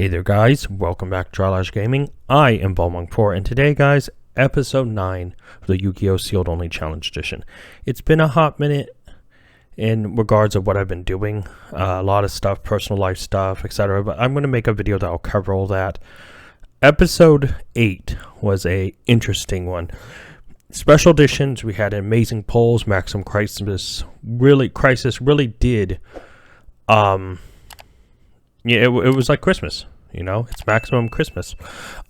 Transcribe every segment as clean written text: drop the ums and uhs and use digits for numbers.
Hey there guys, welcome back to Drylash Gaming. I am Ballmonk4 and today guys, episode 9 of the Yugioh Sealed Only Challenge Edition. It's been a hot minute in regards of what I've been doing, a lot of stuff, personal life stuff, etc. But I'm going to make a video that will cover all that. Episode 8 was a interesting one. Special editions, we had amazing polls, Maximum Crisis really did, yeah, it was like Christmas, you know, it's Maximum Christmas,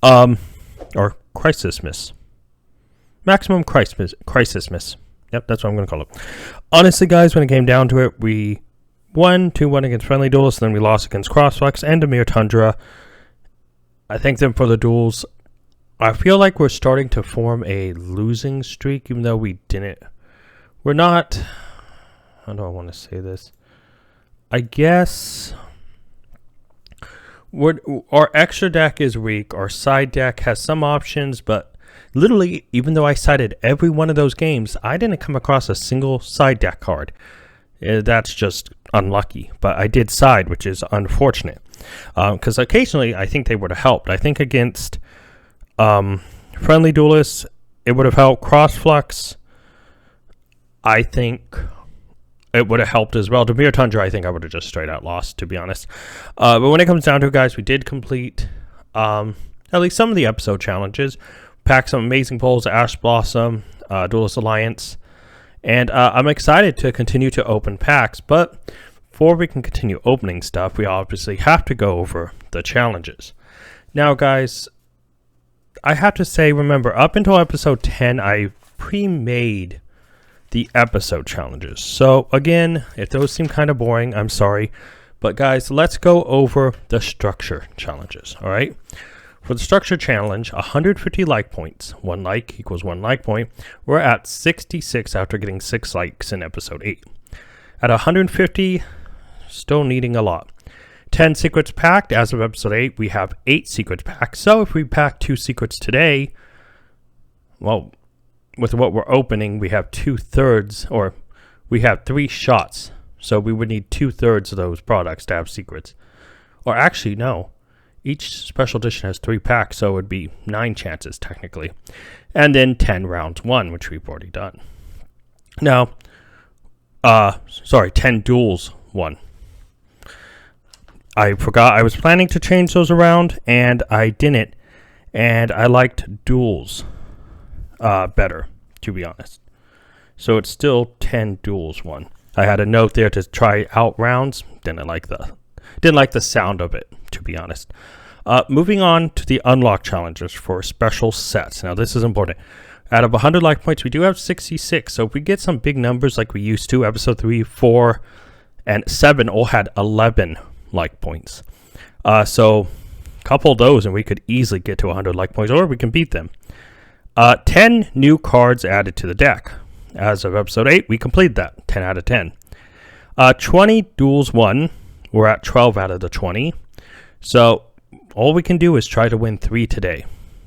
or Crisis-miss. Maximum Crisis-miss. Yep, that's what I'm going to call it. Honestly, guys, when it came down to it, we won 2-1 against FriendlyDuelist, then we lost against Crossflex and Demir Tundra. I thank them for the duels. I feel like we're starting to form a losing streak, even though we didn't. We're not, how do I want to say this? I guess our extra deck is weak. Our side deck has some options, but literally, even though I sided every one of those games, I didn't come across a single side deck card. That's just unlucky, but I did side, which is unfortunate. Because occasionally, I think they would have helped. I think against FriendlyDuelist, it would have helped. Crossflux, I think it would have helped as well. Demir Tundra, I think I would have just straight out lost, to be honest. But when it comes down to it, guys, we did complete at least some of the episode challenges. Packed some amazing polls, Ash Blossom, Duelist Alliance. And I'm excited to continue to open packs. But before we can continue opening stuff, we obviously have to go over the challenges. Now, guys, I have to say, remember, up until episode 10, I pre-made the episode challenges. So again, if those seem kind of boring, I'm sorry. But guys, let's go over the structure challenges, all right? For the structure challenge, 150 like points. 1 like equals 1 like point. We're at 66 after getting 6 likes in episode 8. At 150, still needing a lot. 10 secrets packed. As of episode 8, we have 8 secrets packed. So if we pack 2 secrets today, well, with what we're opening, we have 2/3, or we have 3 shots. So we would need 2/3 of those products to have secrets. Or actually, no. Each special edition has 3 packs, so it would be 9 chances technically. And then 10 rounds 1, which we've already done. Now, 10 duels 1. I forgot I was planning to change those around, and I didn't. And I liked duels better, to be honest. So it's still 10 duels 1. I had a note there to try out rounds. Didn't like the sound of it, to be honest. Moving on to the unlock challenges for special sets. Now this is important. Out of 100 like points, we do have 66. So if we get some big numbers like we used to, episode 3, 4, and 7 all had 11 like points. So couple those and we could easily get to 100 like points, or we can beat them. 10 new cards added to the deck. As of episode 8, we completed that. 10 out of 10. 20 duels 1. We're at 12 out of the 20. So all we can do is try to win 3 today.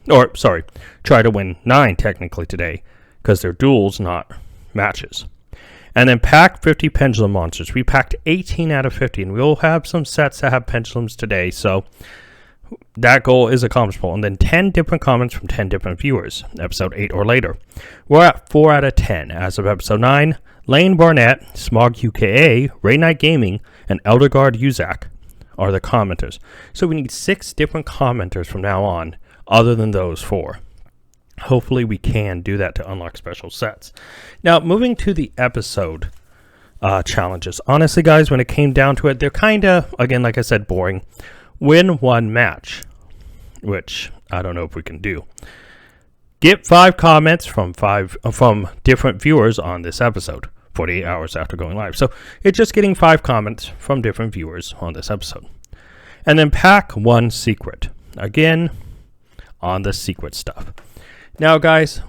Or, sorry, try to win 9 technically today, because they're duels, not matches. And then pack 50 Pendulum monsters. We packed 18 out of 50, and we'll have some sets that have Pendulums today, so that goal is accomplishable. And then 10 different comments from 10 different viewers, episode 8 or later. We're at 4 out of 10. As of episode 9, Lane Barnett, Smog UKA, Ray Knight Gaming, and Elderguard Uzak are the commenters. So we need 6 different commenters from now on, other than those 4. Hopefully we can do that to unlock special sets. Now, moving to the episode challenges. Honestly, guys, when it came down to it, they're kind of, again, like I said, boring. Win 1 match, which I don't know if we can do. Get 5 comments from different viewers on this episode, 48 hours after going live. So it's just getting 5 comments from different viewers on this episode. And then pack 1 secret. Again, on the secret stuff. Now, guys,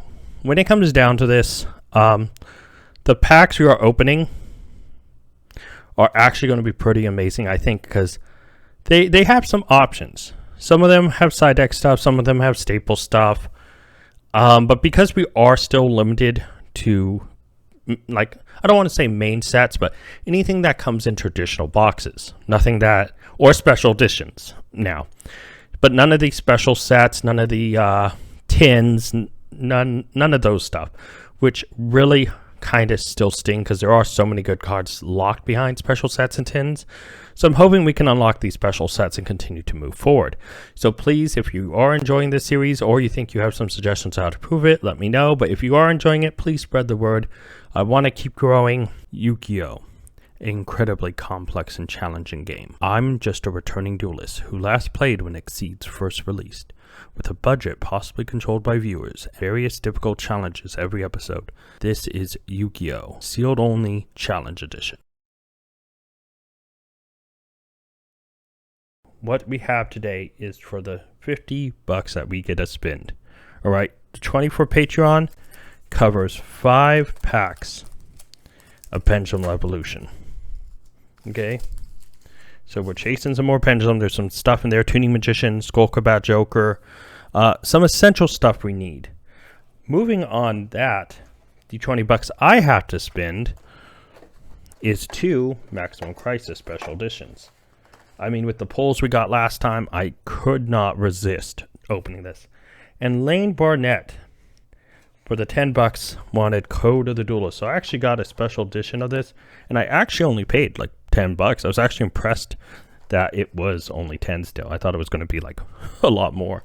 when it comes down to this, the packs we are opening are actually going to be pretty amazing, I think, because They have some options. Some of them have side deck stuff. Some of them have staple stuff. But because we are still limited to like, I don't want to say main sets, but anything that comes in traditional boxes. Nothing that, or special editions now. But none of these special sets, none of the tins, none of those stuff, which really kind of still sting because there are so many good cards locked behind special sets and tins. So I'm hoping we can unlock these special sets and continue to move forward. So please, if you are enjoying this series or you think you have some suggestions on how to prove it, let me know. But if you are enjoying it, please spread the word. I want to keep growing. Yugioh, an incredibly complex and challenging game. I'm just a returning duelist who last played when Exceeds first released. With a budget possibly controlled by viewers, various difficult challenges every episode. This is Yugioh, sealed only Challenge Edition. What we have today is for the $50 that we get to spend. Alright, the 24 Patreon covers 5 packs of Pendulum Evolution. Okay, so we're chasing some more Pendulum. There's some stuff in there, Tuning Magician, Skull Combat Joker, some essential stuff we need. Moving on that, the $20 I have to spend is 2 Maximum Crisis Special Editions. I mean, with the pulls we got last time, I could not resist opening this. And Lane Barnett, for the $10, wanted Code of the Duelist. So I actually got a special edition of this, and I actually only paid like $10. I was actually impressed that it was only 10 still. I thought it was going to be like a lot more.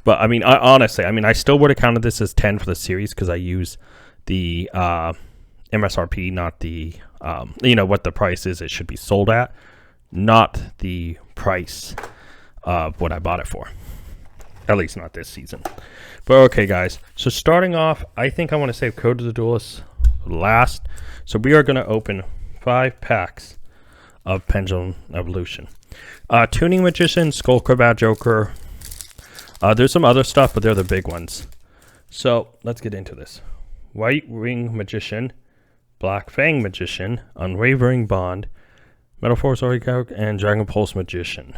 But I mean, honestly, I still would have counted this as 10 for the series because I use the MSRP, not the, what the price is it should be sold at. Not the price of what I bought it for. At least not this season. But okay, guys. So starting off, I think I want to save Code of the Duelist last. So we are going to open 5 packs of Pendulum Evolution. Tuning Magician, Skull Combat Joker. There's some other stuff, but they're the big ones. So let's get into this. White Ring Magician, Black Fang Magician, Unwavering Bond, Metal Force Orichalc, and Dragon Pulse Magician.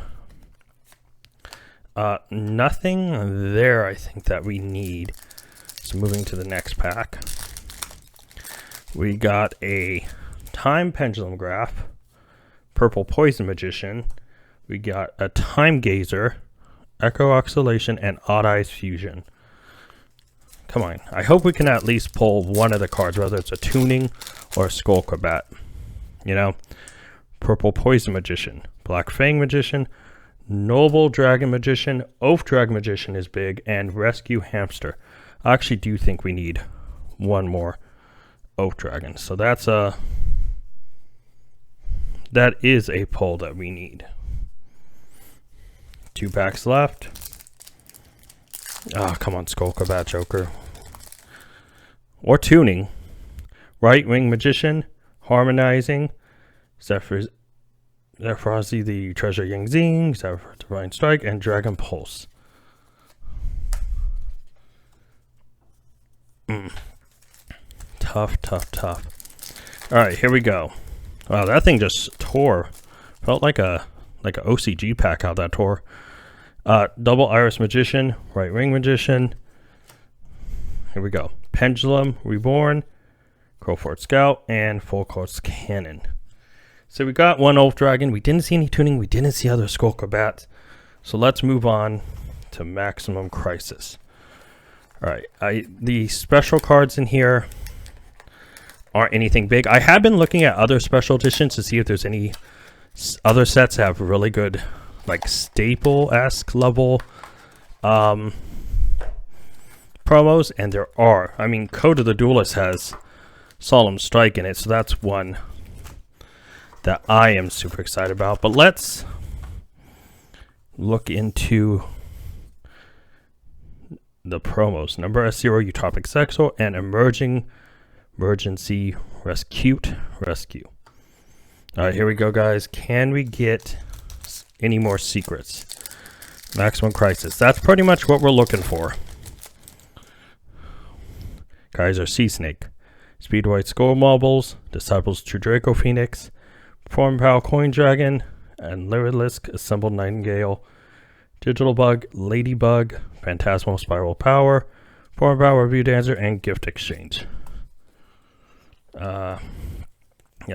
Nothing there, I think, that we need. So moving to the next pack. We got a Time Pendulum Graph, Purple Poison Magician. We got a Time Gazer, Echo Oscillation, and Odd Eyes Fusion. Come on. I hope we can at least pull one of the cards, whether it's a Tuning or a Skull Combat. You know? Purple Poison Magician, Black Fang Magician, Noble Dragon Magician, Oath Dragon Magician is big, and Rescue Hamster. I actually do think we need one more Oath Dragon. So that is a pull that we need. 2 packs left. Oh, come on, Skull Combat Joker. Or Tuning. Right Wing Magician, Harmonizing, Zephyr's the Treasure Yang Zing, Zephyr Divine Strike, and Dragon Pulse. Tough. Alright, here we go. Wow, that thing just tore. Felt like a OCG pack how that tore. Double Iris Magician, Right Ring Magician. Here we go. Pendulum Reborn, Crowfort Scout, and Full Course Cannon. So we got one Oath Dragon. We didn't see any Tuning. We didn't see other Skull Combats. So let's move on to Maximum Crisis. Alright, the special cards in here aren't anything big. I have been looking at other special editions to see if there's any other sets that have really good, like, staple-esque level promos, and there are. I mean, Code of the Duelist has Solemn Strike in it, so that's one that I am super excited about. But let's look into the promos. Number S0, Utopic Sexual, and Emergency Rescue. Alright, here we go, guys. Can we get any more secrets? Maximum Crisis. That's pretty much what we're looking for. Guys are Sea Snake, Speed White Skull Marbles, Disciples True Draco Phoenix, Form Power Coin Dragon, and Lyrilisk Assembled Nightingale, Digital Bug, Ladybug, Phantasmal Spiral Power, Form Power Review Dancer, and Gift Exchange. Yeah,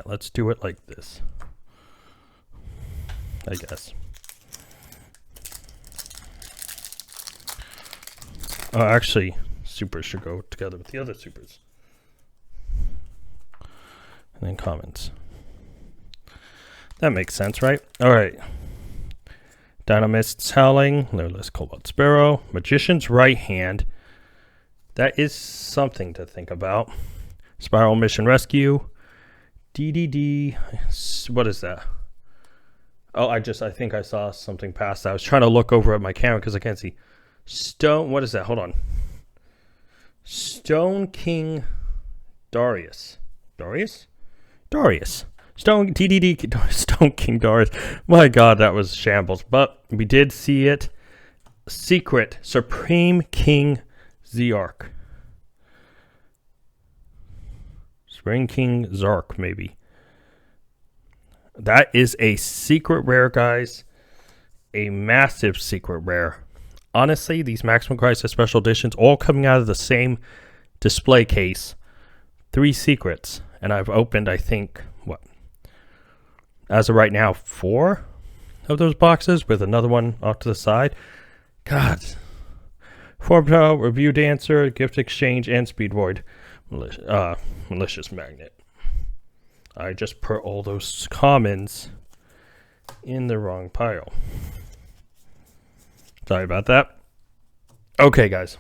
let's do it like this, I guess. Oh, actually, supers should go together with the other supers. And then commons. That makes sense, right? All right. Dynamist's Howling, Duelist, Cobalt Sparrow, Magician's Right Hand. That is something to think about. Spiral Mission Rescue, DDD. What is that? Oh, I think I saw something past that. I was trying to look over at my camera because I can't see. Stone, what is that? Hold on. Stone King Darius. Darius? Darius. Stone DDD Stone King Darius. My God, that was shambles. But we did see it. Secret Supreme King Zark. Supreme King Zark, maybe. That is a secret rare, guys. A massive secret rare. Honestly, these Maximum Crisis Special Editions all coming out of the same display case. 3 secrets. And I've opened, I think, what? As of right now, 4 of those boxes with another one off to the side. God. Form Review Dancer, Gift Exchange, and Speed Void. Malicious Magnet. I just put all those commons in the wrong pile. Sorry about that. Okay, guys.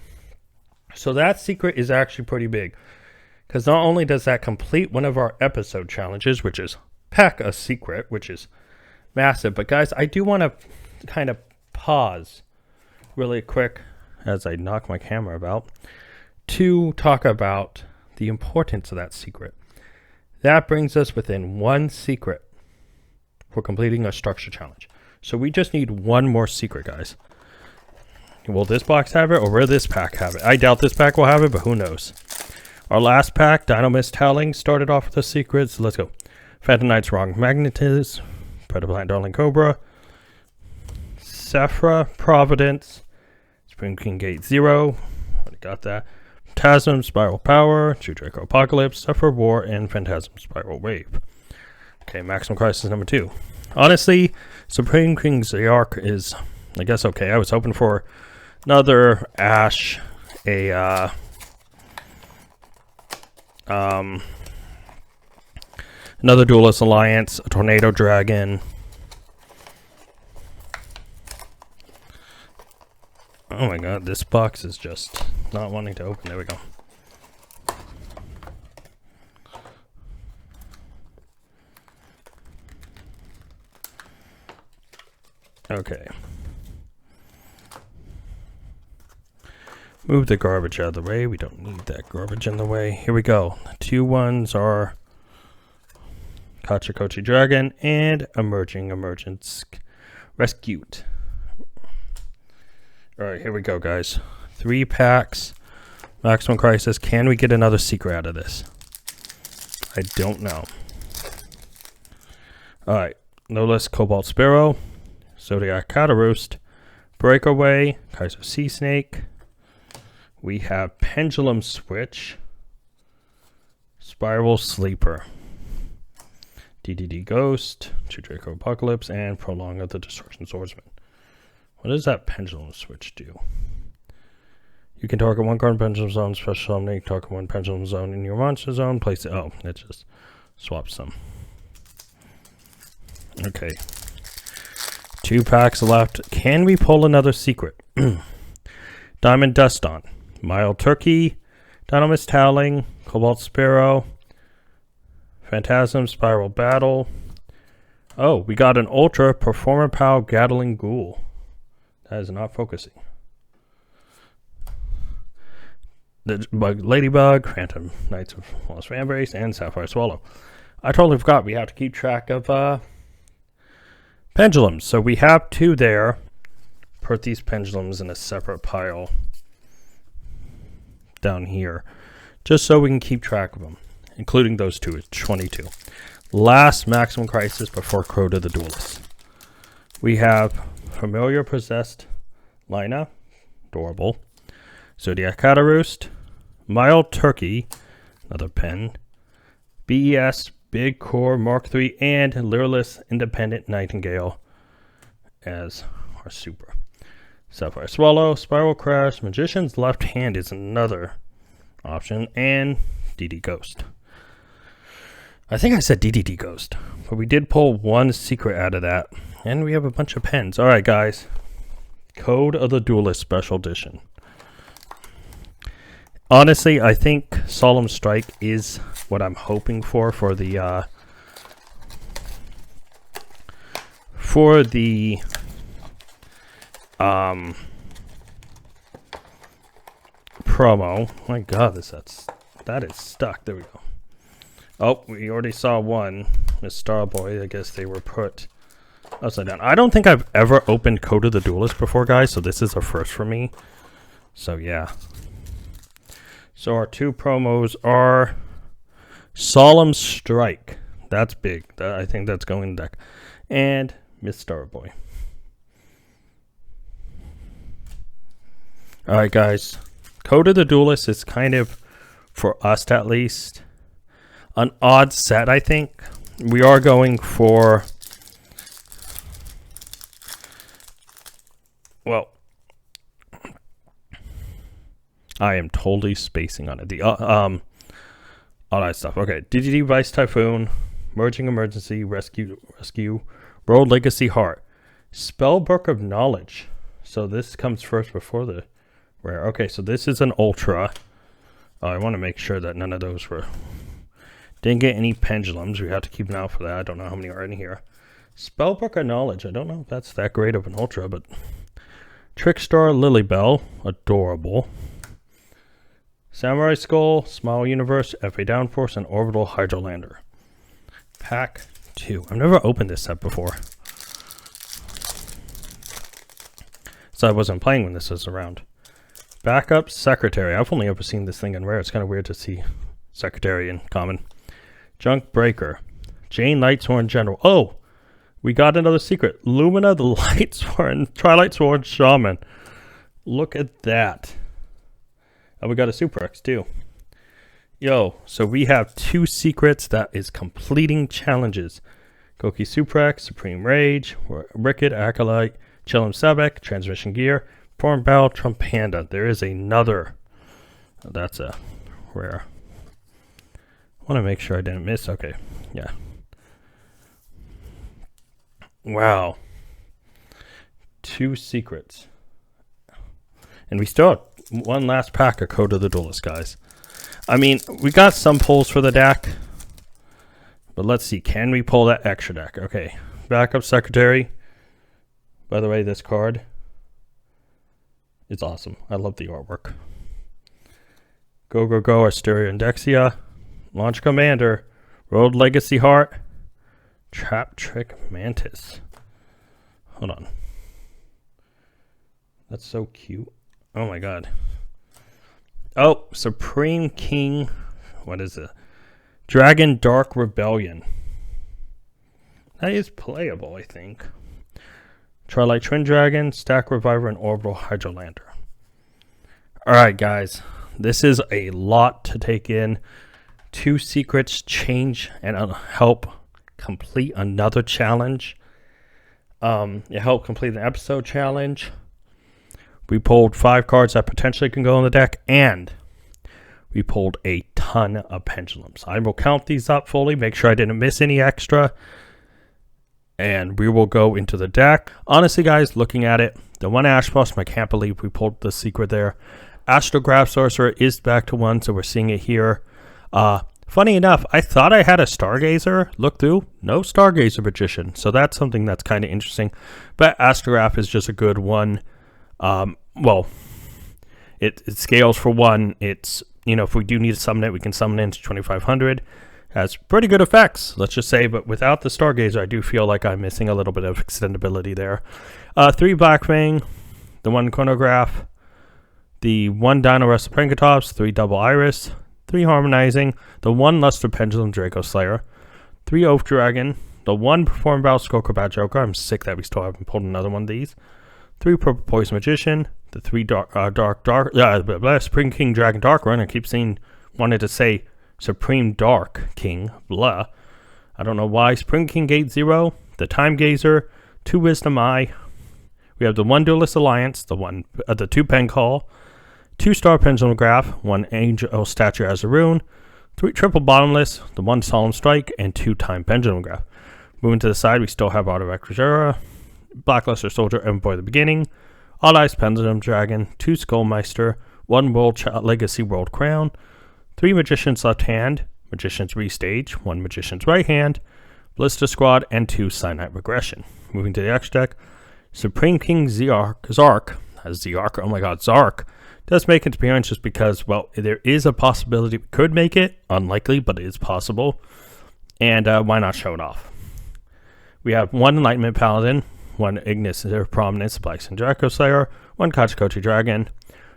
So that secret is actually pretty big. Because not only does that complete one of our episode challenges, which is pack a secret, which is massive. But guys, I do want to kind of pause really quick as I knock my camera about to talk about the importance of that secret. That brings us within 1 secret for completing a structure challenge. So we just need 1 more secret, guys. Will this box have it, or will this pack have it? I doubt this pack will have it, but who knows? Our last pack, Dynamist Howling, started off with a secret, so let's go. Phantom Knight's Wrong Magnetism, Predator Plant Darling Cobra, Sephra Providence, Supreme King Gate 0, already got that. Phantasm Spiral Power, True Draco Apocalypse, Sephra War, and Phantasm Spiral Wave. Okay, Maximum Crisis number 2. Honestly, Supreme King Zark is, I guess, okay. I was hoping for another Ash, another Duelist Alliance, a Tornado Dragon. Oh my God, this box is just not wanting to open. There we go. Okay. Move the garbage out of the way. We don't need that garbage in the way. Here we go. The 2 ones are Kachakochi Dragon and Emergence Rescued. Alright, here we go, guys. 3 packs. Maximum Crisis. Can we get another secret out of this? I don't know. Alright. Duelist Cobalt Sparrow. Zodiac Cataroost. Breakaway. Kaiser Sea Snake. We have Pendulum Switch. Spiral Sleeper. DDD Ghost. True Draco Apocalypse. And Prolong of the Destruction Swordsman. What does that Pendulum Switch do? You can target 1 card in Pendulum Zone, special summoning, target 1 Pendulum Zone in your monster zone, place it. Oh, it just swaps some. Okay. 2 packs left. Can we pull another secret? Diamond Duston, Mild Turkey, Dynamist Howling, Cobalt Sparrow, Phantasm Spiral Battle. Oh, we got an Ultra Performer Pow Gatling Ghoul. That is not focusing. The Ladybug, Phantom Knights of Lost Fanbase, and Sapphire Swallow. I totally forgot we have to keep track of pendulums. So we have 2 there. Put these pendulums in a separate pile down here, just so we can keep track of them, including those 2. It's 22. Last Maximum Crisis before Crow to the Duelist. We have Familiar Possessed Lina, adorable. Zodiac Cataroost, Mild Turkey, another pen. BES, Big Core Mark III, and Lyrilless Independent Nightingale as our super. Sapphire Swallow, Spiral Crash, Magician's Left Hand is another option, and DD Ghost. I think I said DDD Ghost, but we did pull one secret out of that, and we have a bunch of pens. Alright guys, Code of the Duelist Special Edition. Honestly, I think Solemn Strike is what I'm hoping for the promo. My god, that is stuck. There we go. Oh, we already saw one. Miss Starboy, I guess they were put upside down. I don't think I've ever opened Code of the Duelist before, guys, so this is a first for me. So yeah. So our two promos are Solemn Strike. That's big. I think that's going in the deck. And Miss Starboy. Alright guys. Code of the Duelist is kind of, for us at least, an odd set, I think. We are going for... Well... I am totally spacing on it. All that stuff. Okay, DGD Vice Typhoon, Merging Emergency, Rescue, Road Legacy Heart, Spellbook of Knowledge. So this comes first before the rare. Okay, so this is an Ultra. I want to make sure that none of those were... Didn't get any Pendulums. We have to keep an eye out for that. I don't know how many are in here. Spellbook of Knowledge. I don't know if that's that great of an Ultra, but... Trickstar Lilybell. Adorable. Samurai Skull, Smile Universe, FA Downforce, and Orbital Hydrolander. Pack 2. I've never opened this set before. So I wasn't playing when this was around. Backup Secretary. I've only ever seen this thing in rare. It's kind of weird to see Secretary in common. Junk Breaker. Jane Lightsworn General. Oh! We got another secret. Lumina the Lightsworn. Twilight Sworn Shaman. Look at that. And we got a Super X too. Yo, so we have two secrets that is completing challenges. Koki Super X, Supreme Rage, Ricket, Acolyte, Chillum Sebek, Transmission Gear, Form Battle, Trump Panda. There is another. Oh, that's a rare. I want to make sure I didn't miss. Okay, yeah. Wow. Two secrets. And we still have one last pack of Code of the Duelist, guys. I mean, we got some pulls for the deck. But let's see. Can we pull that extra deck? Okay. Backup Secretary. By the way, this card is awesome. I love the artwork. Go, Go, Go, Asteria and Dexia. Launch Commander. Road Legacy Heart. Trap Trick Mantis. Hold on. That's so cute. Oh my god. Oh, Supreme King. What is it? Dragon Dark Rebellion. That is playable, I think. Twilight Twin Dragon, Stack Reviver, and Orbital Hydrolander. Alright, guys. This is a lot to take in. Two secrets change and help complete another challenge. It helped complete an episode challenge. We pulled 5 cards that potentially can go on the deck, and we pulled a ton of Pendulums. I will count these up fully, make sure I didn't miss any extra, and we will go into the deck. Honestly, guys, looking at it, the one Ash Blossom, I can't believe we pulled the secret there. Astrograph Sorcerer is back to 1, so we're seeing it here. Funny enough, I thought I had a Stargazer. Look through, no Stargazer Magician, so that's something that's kind of interesting. But Astrograph is just a good one. Well, it scales for 1. It's, you know, if we do need to summon it, we can summon it into 2500. Has pretty good effects, let's just say, but without the Stargazer, I do feel like I'm missing a little bit of extendability there. 3 Blackfang, the 1 Chronograph, the 1 Dino Restoprankatops, 3 Double Iris, 3 Harmonizing, the 1 Luster Pendulum Draco Slayer, 3 Oath Dragon, the 1 Perform Battle Skull Bad Joker. I'm sick that we still haven't pulled another one of these. 3 Purple Poison Magician, the 3 Spring King Dragon Dark Run. I keep wanted to say Supreme Dark King, blah. I don't know why. Supreme King Gate 0, the Time Gazer, 2 Wisdom Eye. We have the 1 Duelist Alliance, the 2 Pen Call, 2 Star Pendulum Graph, 1 Angel Statue as a Rune, 3 Triple Bottomless, the 1 Solemn Strike, and 2 Time Pendulum Graph. Moving to the side, we still have Artifact Reserva, Blackluster Soldier, Envoy of the Beginning, All Eyes Pendulum Dragon, 2 Skullmeister, 1 Legacy World Crown, 3 Magician's Left Hand, Magician's Restage, 1 Magician's Right Hand, Ballista Squad, and 2 Cyanite Regression. Moving to the extra deck, Supreme King Zark, does make its appearance just because, well, there is a possibility we could make it. Unlikely, but it is possible. And why not show it off? We have 1 Enlightenment Paladin, 1 Ignis of Prominence, Blyson Draco Slayer, 1 Kachi Dragon,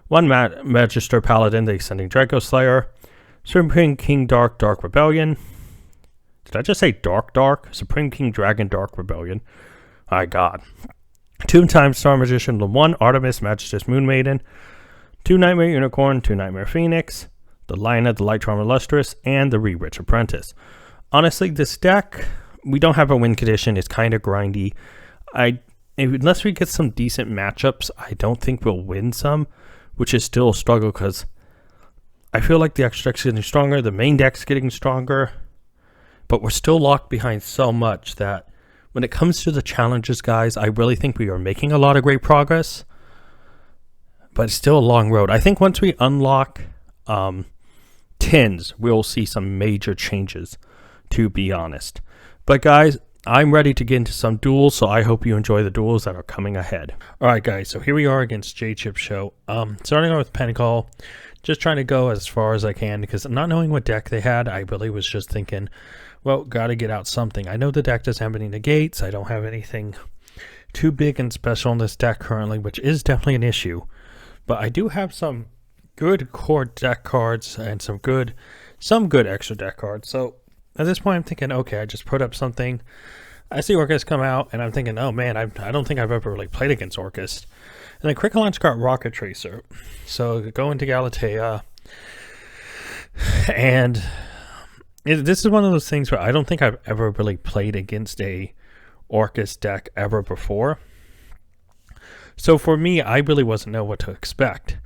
1 Magister Paladin, the Ascending Draco Slayer, Supreme King Dark Rebellion. Did I just say Dark? Supreme King Dragon Dark Rebellion. My God. 2 Time Star Magician, 1 Artemis Magistress Moon Maiden, 2 Nightmare Unicorn, 2 Nightmare Phoenix, the Lioness, the Light Charmer Lustrous, and the Rich Apprentice. Honestly, this deck, we don't have a win condition. It's kind of grindy. Unless we get some decent matchups, I don't think we'll win some, which is still a struggle because I feel like the extra deck's getting stronger, the main deck's getting stronger, but we're still locked behind so much that when it comes to the challenges, guys, I really think we are making a lot of great progress, but it's still a long road. I think once we unlock tins, we'll see some major changes, to be honest. But guys, I'm ready to get into some duels, so I hope you enjoy the duels that are coming ahead. Alright guys, so here we are against J-Chip Show. Starting out with Pen Call, just trying to go as far as I can, because not knowing what deck they had, I really was just thinking, well, gotta get out something. I know the deck doesn't have any negates. I don't have anything too big and special in this deck currently, which is definitely an issue. But I do have some good core deck cards and some good extra deck cards. So at this point, I'm thinking, okay, I just put up something. I see Orcust come out, and I'm thinking, oh man, I don't think I've ever really played against Orcust. And then Quick Launch got Rocket Tracer. So go into Galatea, and this is one of those things where I don't think I've ever really played against a Orcust deck ever before. So for me, I really wasn't know what to expect.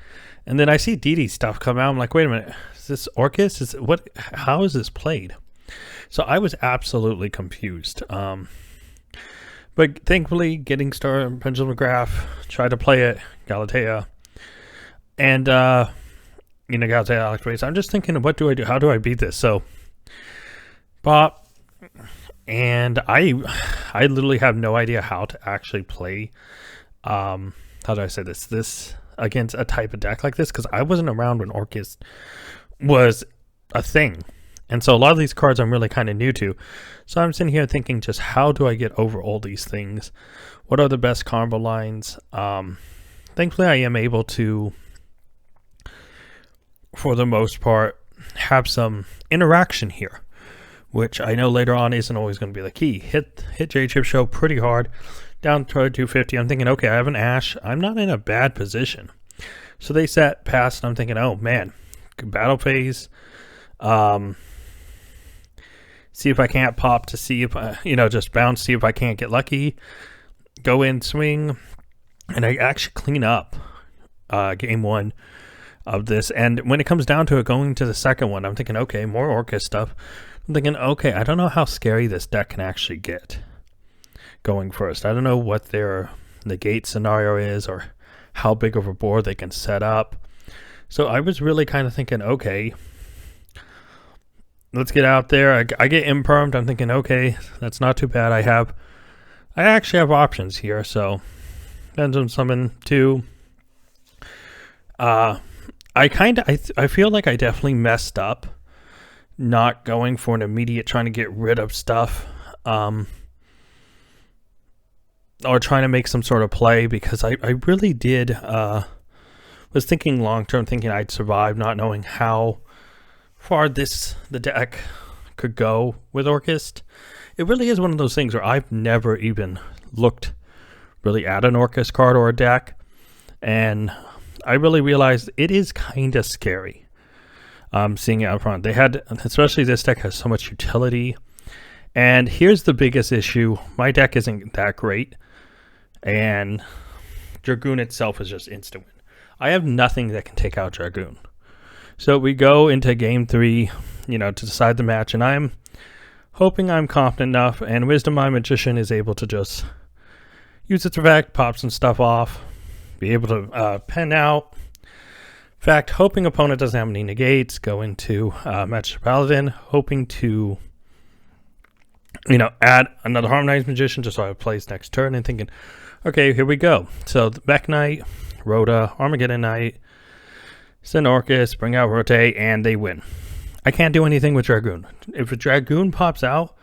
And then I see DD stuff come out. I'm like, wait a minute, is this Orcust? How is this played? So I was absolutely confused. But thankfully, getting started Pendulum Graph, tried to play it, Galatea, and Galatea Alex Race. I'm just thinking, what do I do? How do I beat this? So pop, and I literally have no idea how to actually play. How do I say this against a type of deck like this? Because I wasn't around when Orcust was a thing. And so a lot of these cards I'm really kind of new to. So I'm sitting here thinking, just how do I get over all these things? What are the best combo lines? Thankfully, I am able to, for the most part, have some interaction here, which I know later on isn't always going to be the key. Hit J-Chip Show pretty hard, down to 250. I'm thinking, okay, I have an Ash. I'm not in a bad position. So they set past, and I'm thinking, oh man, battle phase. See if I can't pop to see if I, just bounce, see if I can't get lucky. Go in, swing, and I actually clean up game 1 of this. And when it comes down to it, going to the second one, I'm thinking, okay, more Orcust stuff. I'm thinking, okay, I don't know how scary this deck can actually get going first. I don't know what their negate scenario is or how big of a board they can set up. So I was really kind of thinking, okay, let's get out there. I get impermed. I'm thinking, okay, that's not too bad. I actually have options here. So Pendulum Summon 2. I feel like I definitely messed up not going for an immediate trying to get rid of stuff, or trying to make some sort of play, because I really did was thinking long term, thinking I'd survive, not knowing how far the deck could go with Orcust. It really is one of those things where I've never even looked really at an Orcust card or a deck, and I really realized it is kind of scary. seeing it up front. They had, especially this deck has so much utility. And here's the biggest issue. My deck isn't that great. And Dragoon itself is just instant win. I have nothing that can take out Dragoon. So we go into game 3, to decide the match. And I'm hoping I'm confident enough. And Wisdom My Magician is able to just use its effect, pop some stuff off, be able to pen out. In fact, hoping opponent doesn't have any negates, go into Magister Paladin, hoping to, add another Harmonized Magician just so I have plays next turn, and thinking, okay, here we go. So the Mech Knight, Rhoda, Armageddon Knight, send Orcus, bring out Rote, and they win. I can't do anything with Dragoon. If a Dragoon pops out,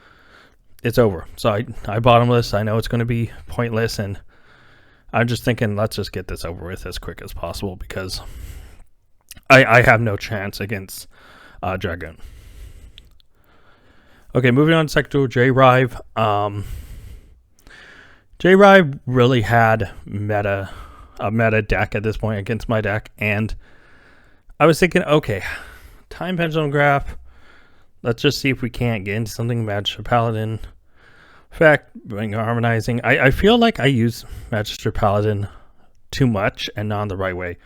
it's over. So I bottomless. I know it's going to be pointless, and I'm just thinking, let's just get this over with as quick as possible because I have no chance against Dragoon. Okay, moving on to second duel, J-Rive. J-Rive really had a meta deck at this point against my deck, and I was thinking, okay, Time Pendulum Graph. Let's just see if we can't get into something. Magister Paladin. In fact, Harmonizing. I feel like I use Magister Paladin too much and not in the right way.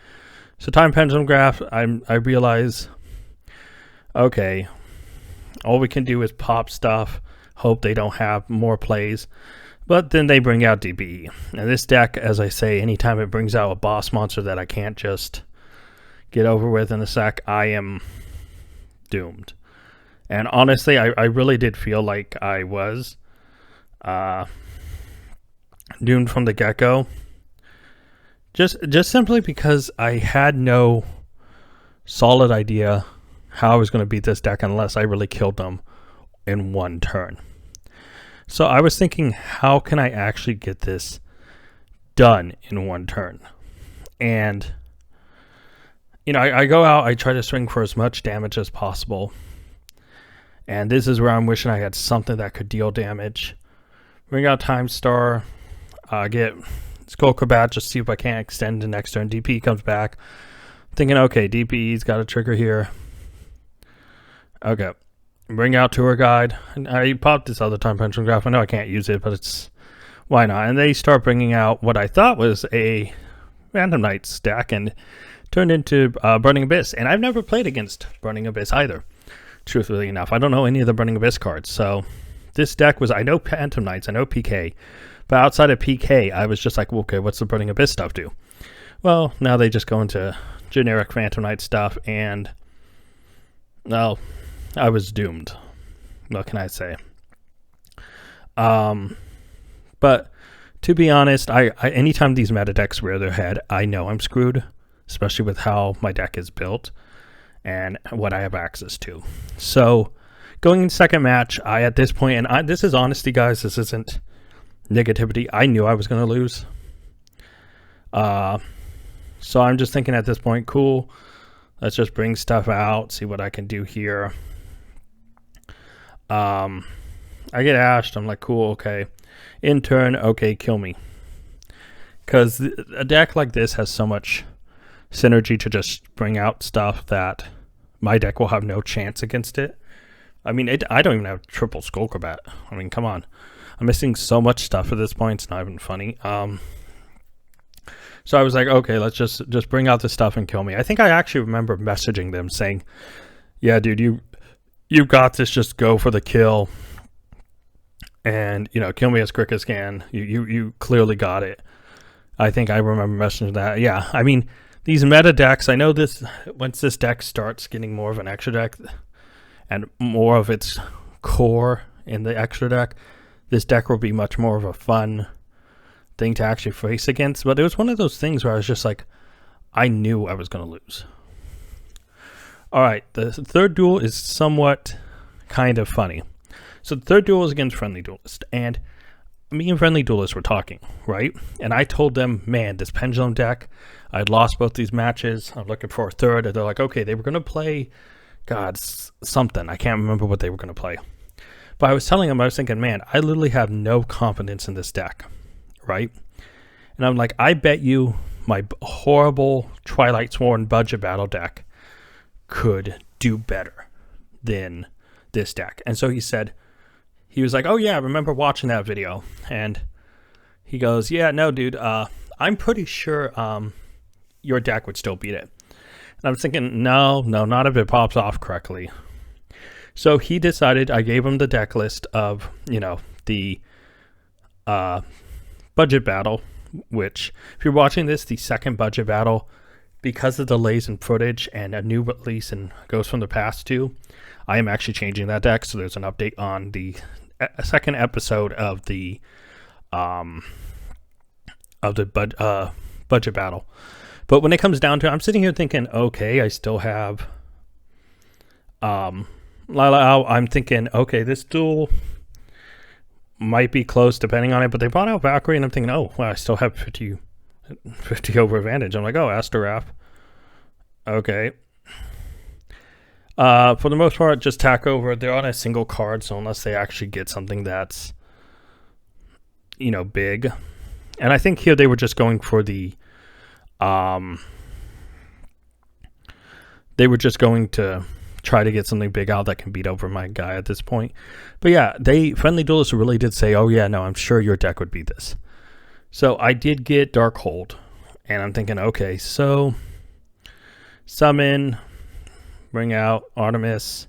So Time Pendulum Graph, I realize, okay, all we can do is pop stuff, hope they don't have more plays. But then they bring out DBE. And this deck, as I say, anytime it brings out a boss monster that I can't just get over with in a sec, I am doomed. And honestly, I really did feel like I was doomed from the get-go. Just simply because I had no solid idea how I was going to beat this deck unless I really killed them in one turn. So I was thinking, how can I actually get this done in one turn? And, I go out, I try to swing for as much damage as possible. And this is where I'm wishing I had something that could deal damage. Bring out Time Star, get Skull Acrobat, just see if I can't extend the next turn. DP comes back. Thinking, okay, DPE's got a trigger here. Okay. Bring out Tour Guide. And I popped this other Time Pendulum Graph. I know I can't use it, but it's... why not? And they start bringing out what I thought was a Random Knights deck and turned into Burning Abyss. And I've never played against Burning Abyss either, truthfully enough. I don't know any of the Burning Abyss cards. So this deck was... I know Phantom Knights, I know PK. But outside of PK, I was just like, well, okay, what's the Burning Abyss stuff do? Well, now they just go into generic Phantom Knight stuff, and... well... I was doomed. What can I say? But to be honest, I anytime these meta decks rear their head, I know I'm screwed, especially with how my deck is built and what I have access to. So going in second match, I at this point, and this is honesty, guys, this isn't negativity. I knew I was going to lose. So I'm just thinking at this point, cool, let's just bring stuff out, see what I can do here. I get ashed. I'm like, cool, okay. In turn, okay, kill me. Because a deck like this has so much synergy to just bring out stuff that my deck will have no chance against it. I mean, I don't even have triple Skull Acrobat. I mean, come on. I'm missing so much stuff at this point. It's not even funny. So I was like, okay, let's just bring out this stuff and kill me. I think I actually remember messaging them saying, yeah, dude, you got this, just go for the kill and kill me as quick as can. You clearly got it. I think I remember messaging that. Yeah, I mean, these meta decks, I know this, once this deck starts getting more of an extra deck and more of its core in the extra deck, this deck will be much more of a fun thing to actually face against. But it was one of those things where I was just like, I knew I was going to lose. All right, the third duel is somewhat kind of funny. So the third duel is against FriendlyDuelist, and me and FriendlyDuelist were talking, right? And I told them, man, this Pendulum deck, I'd lost both these matches. I'm looking for a third. And they're like, okay, they were going to play, God, something. I can't remember what they were going to play. But I was telling them, I was thinking, man, I literally have no confidence in this deck, right? And I'm like, I bet you my horrible Twilight Sworn budget battle deck could do better than this deck. And so he was like, oh yeah, I remember watching that video. And he goes, yeah, no, dude, I'm pretty sure your deck would still beat it. And I was thinking, no, not if it pops off correctly. So he decided, I gave him the deck list of, the budget battle, which, if you're watching this, the second budget battle, because of delays in footage and a new release and Ghosts from the Past 2, I am actually changing that deck. So there's an update on the second episode of the budget battle. But when it comes down to it, I'm sitting here thinking, okay, I still have I'm thinking, okay, this duel might be close depending on it, but they brought out Valkyrie, and I'm thinking, oh, well, I still have 50 over advantage. I'm like, oh, Astoraf. Okay. For the most part, just tack over. They're on a single card, so unless they actually get something that's, big. And I think here they were just going for the, they were just going to try to get something big out that can beat over my guy at this point. But yeah, Friendly Duelist really did say, oh yeah, no, I'm sure your deck would beat this. So I did get Darkhold, and I'm thinking, okay, so summon, bring out Artemis,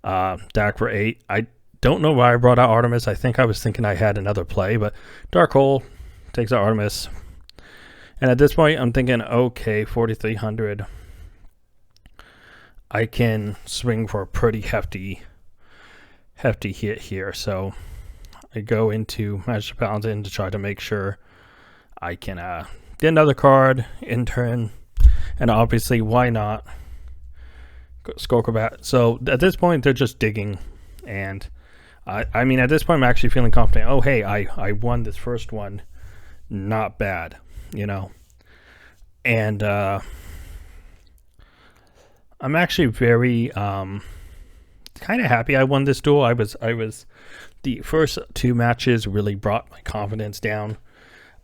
deck for 8. I don't know why I brought out Artemis. I think I was thinking I had another play, but Darkhold takes out Artemis. And at this point, I'm thinking, okay, 4,300. I can swing for a pretty hefty hit here. So I go into Magic Paladin to try to make sure I can get another card in turn. And obviously, why not Skull Combat? So at this point, they're just digging. And I mean, at this point, I'm actually feeling confident. Oh, hey, I won this first one. Not bad, And I'm actually very kind of happy I won this duel. I was the first 2 matches really brought my confidence down.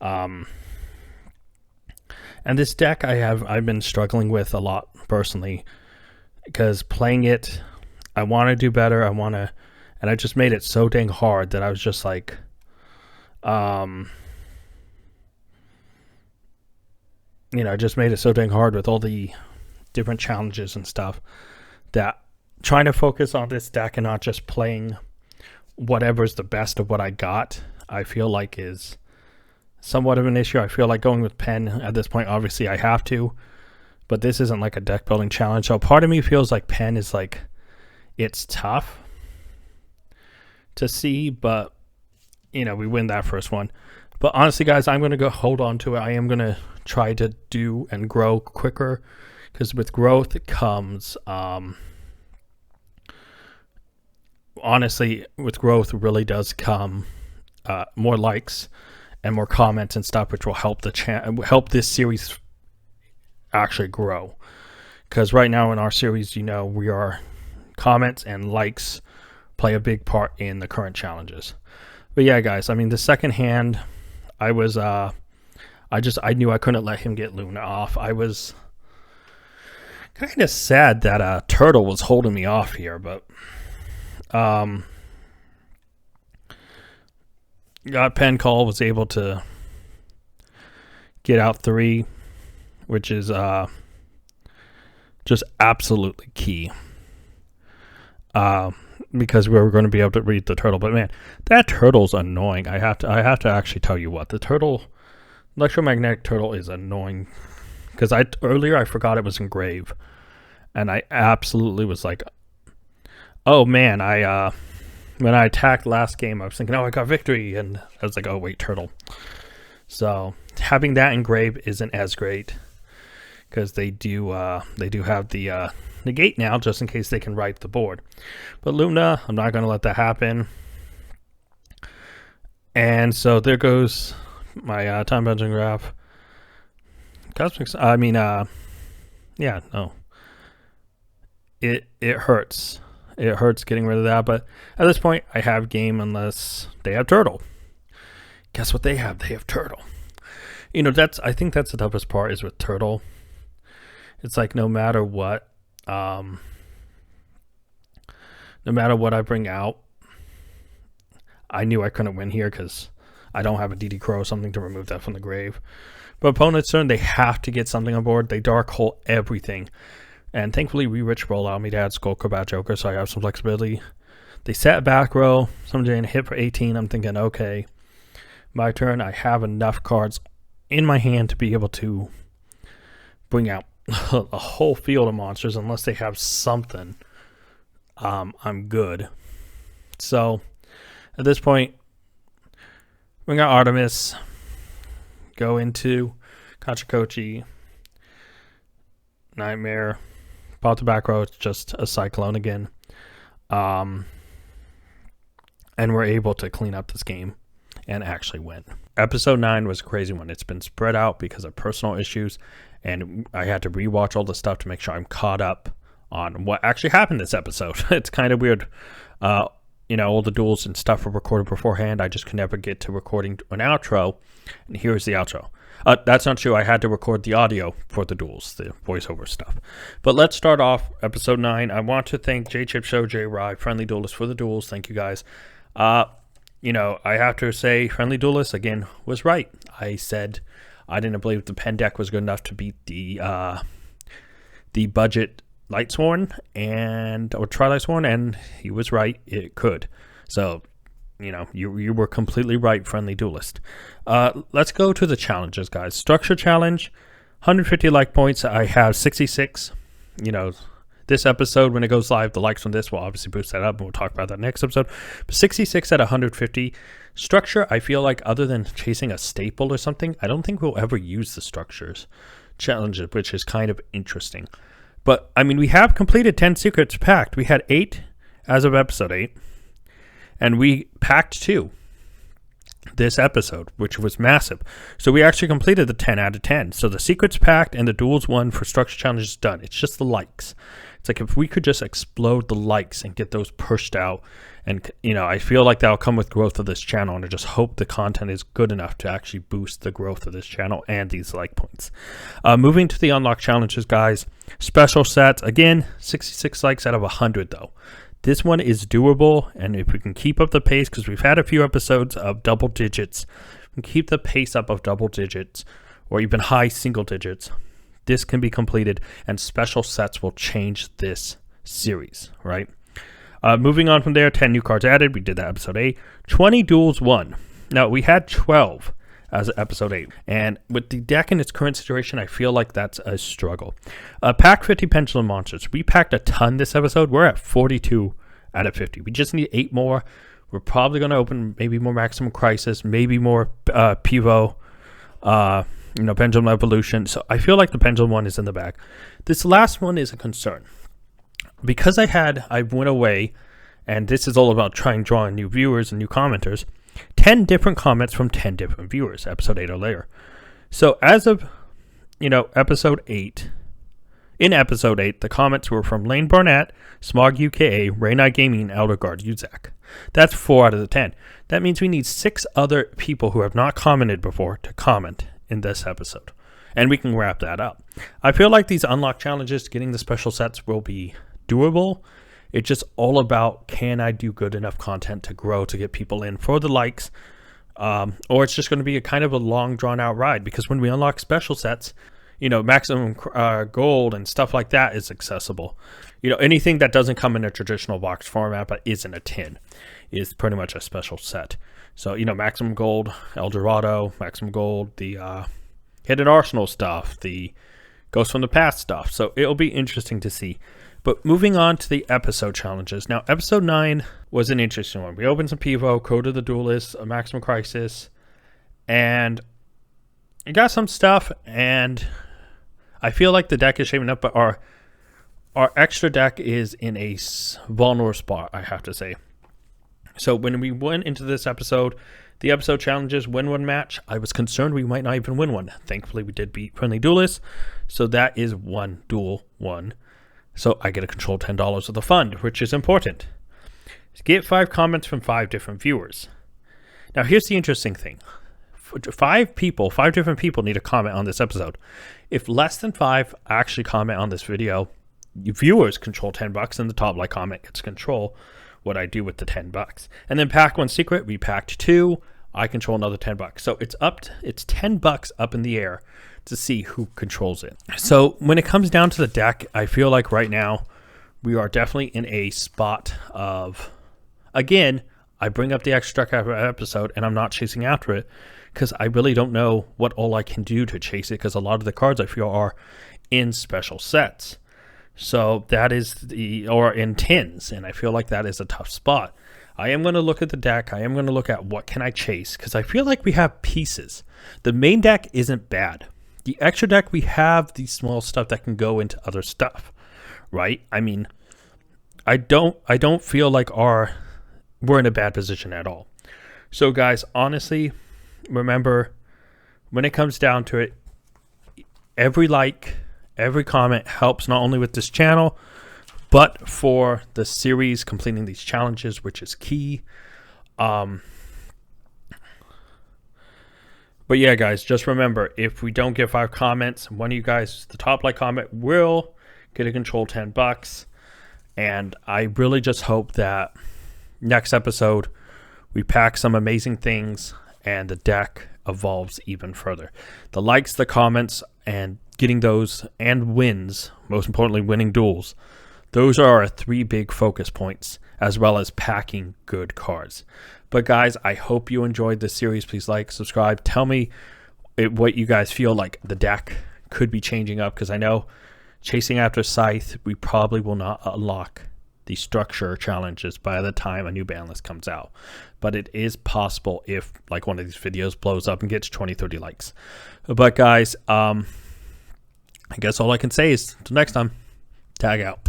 And this deck I've been struggling with a lot personally, because playing it, I want to do better. And I just made it so dang hard that I was just like, I just made it so dang hard with all the different challenges and stuff, that trying to focus on this deck and not just playing whatever's the best of what I got, I feel like is somewhat of an issue. I feel like going with Pen at this point, obviously I have to, but this isn't like a deck building challenge. So part of me feels like Pen is like, it's tough to see, but we win that first one. But honestly, guys, I'm going to go hold on to it. I am going to try to do and grow quicker, because with growth comes, honestly, with growth really does come more likes and more comments and stuff, which will help help this series actually grow. Because right now in our series, we are comments and likes play a big part in the current challenges. But yeah, guys, I mean, the second hand, I was I knew I couldn't let him get Luna off. I was kind of sad that Turtle was holding me off here, but got Pen Call, was able to get out 3, which is just absolutely key, because we were going to be able to read the turtle. But man, that turtle's annoying. I have to actually tell you what, the turtle, electromagnetic turtle, is annoying, because earlier I forgot it was engrave, and I absolutely was like, oh man, when I attacked last game, I was thinking, oh, I got victory, and I was like, oh wait, turtle. So having that engrave isn't as great, because they do have the negate now, just in case they can write the board. But Luna, I'm not going to let that happen. And so there goes my time bouncing graph. Cosmic, I mean, yeah, no. It hurts. It hurts getting rid of that, but at this point, I have game unless they have turtle. Guess what they have? They have turtle. I think that's the toughest part, is with turtle. It's like no matter what, no matter what I bring out, I knew I couldn't win here because I don't have a DD Crow or something to remove that from the grave. But opponent's turn, they have to get something on board. They dark hole everything. And thankfully, Re-Rich will allow me to add Skull Crobat Joker, so I have some flexibility. They set a back row. Someday in a hit for 18. I'm thinking, okay, my turn. I have enough cards in my hand to be able to bring out a whole field of monsters. Unless they have something, I'm good. So, at this point, bring out Artemis. Go into Kachakochi. Nightmare. Pop the back row. It's just a Cyclone again. And we're able to clean up this game and actually win. Episode 9 was a crazy one. It's been spread out because of personal issues, and I had to rewatch all the stuff to make sure I'm caught up on what actually happened this episode. It's kind of weird. All the duels and stuff were recorded beforehand. I just could never get to recording an outro, and here's the outro. That's not true. I had to record the audio for the duels, the voiceover stuff. But let's start off episode 9. I want to thank J-Chip Show, J-Rye, Friendly Duelist for the duels. Thank you guys. I have to say Friendly Duelist, again, was right. I said I didn't believe the pen deck was good enough to beat the budget Lightsworn or Tri-Lightsworn, and he was right. It could. So, you were completely right, Friendly Duelist. Let's go to the challenges, guys. Structure challenge, 150 like points. I have 66. This episode, when it goes live, the likes on this will obviously boost that up, and we'll talk about that next episode. But 66 at 150. Structure, I feel like other than chasing a staple or something, I don't think we'll ever use the structures challenges, which is kind of interesting. But, we have completed 10 secrets packed. We had 8 as of episode 8. And we packed 2 this episode, which was massive. So we actually completed the 10 out of 10. So the secrets packed and the duels won for structure challenges done. It's just the likes. It's like if we could just explode the likes and get those pushed out. And, I feel like that'll come with growth of this channel. And I just hope the content is good enough to actually boost the growth of this channel and these like points. Moving to the unlock challenges, guys. Special sets. Again, 66 likes out of 100, though. This one is doable, and if we can keep up the pace, because we've had a few episodes of double digits, we can keep the pace up of double digits, or even high single digits, this can be completed, and special sets will change this series, right? Moving on from there, 10 new cards added. We did that episode 8. 20 duels won. Now, we had 12 as episode 8, and with the deck in its current situation, I feel like that's a struggle. Pack 50 Pendulum monsters. We packed a ton this episode. We're at 42 out of 50. We just need 8 more. We're probably going to open maybe more Maximum Crisis, maybe more Pivo, Pendulum Evolution. So I feel like the Pendulum one is in the bag. This last one is a concern. Because I went away, and this is all about trying drawing new viewers and new commenters, 10 different comments from 10 different viewers, episode 8 or later. So as of, episode 8, in episode 8, the comments were from Lane Barnett, Smog UKA, Raynai Gaming, Elder Guard Uzak. That's 4 out of the 10. That means we need 6 other people who have not commented before to comment in this episode. And we can wrap that up. I feel like these unlock challenges, getting the special sets, will be doable. It's just all about, can I do good enough content to grow, to get people in for the likes, or it's just going to be a kind of a long, drawn-out ride, because when we unlock special sets, maximum gold and stuff like that is accessible. Anything that doesn't come in a traditional box format but isn't a tin is pretty much a special set. So, maximum gold, El Dorado, maximum gold, the Hidden Arsenal stuff, the Ghost from the Past stuff. So it'll be interesting to see. But moving on to the episode challenges. Now, episode 9 was an interesting one. We opened some Pivo, Code of the Duelist, a Maximum Crisis, and we got some stuff, and I feel like the deck is shaping up, but our extra deck is in a vulnerable spot, I have to say. So when we went into this episode, the episode challenges, win one match, I was concerned we might not even win one. Thankfully, we did beat Friendly Duelist, so that is one duel won. So I get to control $10 of the fund, which is important. Get 5 comments from 5 different viewers. Now, here's the interesting thing. 5 different people need to comment on this episode. If less than 5 actually comment on this video, viewers control $10, and the top like comment gets control what I do with the $10. And then pack 1 secret, we packed 2. I control another $10. So it's $10 up in the air to see who controls it. So when it comes down to the deck, I feel like right now we are definitely in a spot of, again, I bring up the extra deck after episode, and I'm not chasing after it because I really don't know what all I can do to chase it, because a lot of the cards I feel are in special sets. So that is or in tins, and I feel like that is a tough spot. I am going to look at the deck. I am going to look at what can I chase, because I feel like we have pieces. The main deck isn't bad. The extra deck, we have the small stuff that can go into other stuff, right? I mean, I don't feel like we're in a bad position at all. So guys, honestly, remember, when it comes down to it, every like, every comment helps, not only with this channel, but for the series, completing these challenges, which is key. But yeah, guys, just remember, if we don't get 5 comments, one of you guys, the top like comment, will get a control $10. And I really just hope that next episode we pack some amazing things and the deck evolves even further. The likes, the comments, and getting those, and wins, most importantly winning duels, those are our 3 big focus points, as well as packing good cards. But guys, I hope you enjoyed this series. Please like, subscribe, tell me what you guys feel like the deck could be changing up, because I know chasing after Scythe, we probably will not unlock the structure challenges by the time a new ban list comes out. But it is possible if like one of these videos blows up and gets 20-30 likes. But guys, I guess all I can say is until next time, tag out.